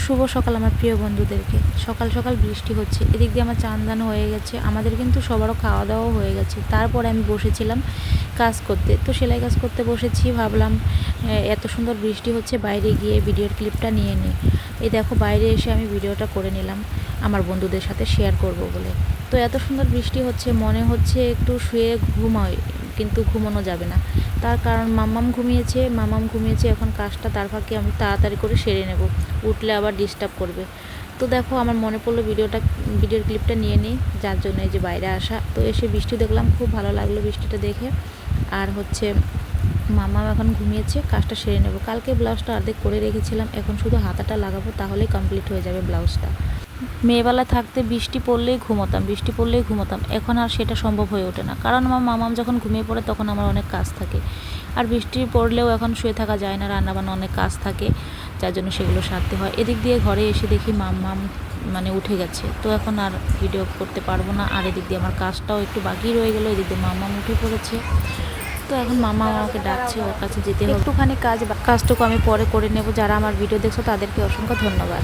শুভ সকাল আমার প্রিয় বন্ধুদেরকে। সকাল সকাল বৃষ্টি হচ্ছে, এদিক দিয়ে আমার চান দান হয়ে গেছে, আমাদের কিন্তু সবারও খাওয়া দাওয়াও হয়ে গেছে। তারপরে আমি বসেছিলাম কাজ করতে, তো সেলাই কাজ করতে বসেছি। ভাবলাম এত সুন্দর বৃষ্টি হচ্ছে, বাইরে গিয়ে ভিডিওর ক্লিপটা নিয়ে নিই। এই দেখো বাইরে এসে আমি ভিডিওটা করে নিলাম আমার বন্ধুদের সাথে শেয়ার করব বলে। তো এত সুন্দর বৃষ্টি হচ্ছে, মনে হচ্ছে একটু শুয়ে ঘুমাই, কিন্তু ঘুমানো যাবে না। তার কারণ মাম্মাম ঘুমিয়েছে, এখন কাজটা তার ফাঁকে আমি তাড়াতাড়ি করে সেরে নেব, উঠলে আবার ডিস্টার্ব করবে। তো দেখো আমার মনে পড়লো ভিডিওর ক্লিপটা নিয়ে নিই, যার জন্য এই যে বাইরে আসা। তো এসে বৃষ্টি দেখলাম, খুব ভালো লাগলো বৃষ্টিটা দেখে। আর হচ্ছে মাম্মাম এখন ঘুমিয়েছে, কাজটা সেরে নেব। কালকে ব্লাউজটা অর্ধেক করে রেখেছিলাম, এখন শুধু হাতাটা লাগাবো, তাহলেই কমপ্লিট হয়ে যাবে ব্লাউজটা। মেয়েবেলা থাকতে বৃষ্টি পড়লেই ঘুমোতাম, এখন আর সেটা সম্ভব হয়ে ওঠে না, কারণ আমার মামাম যখন ঘুমিয়ে পড়ে তখন আমার অনেক কাজ থাকে। আর বৃষ্টি পড়লেও এখন শুয়ে থাকা যায় না, রান্নাবান্না অনেক কাজ থাকে, যার জন্য সেগুলো সারতে হয়। এদিক দিয়ে ঘরে এসে দেখি মাম্মাম উঠে গেছে, তো এখন আর ভিডিও করতে পারবো না। আর এদিক দিয়ে আমার কাজটাও একটু বাকি রয়ে গেলো, এদিক দিয়ে মাম্মাম উঠে পড়েছে। তো এখন মামা আমাকে ডাকছে, ওর কাছে যেতে হবে। একটুখানি কাজটুকু আমি পরে করে নেব। যারা আমার ভিডিও দেখছো তাদেরকে অসংখ্য ধন্যবাদ।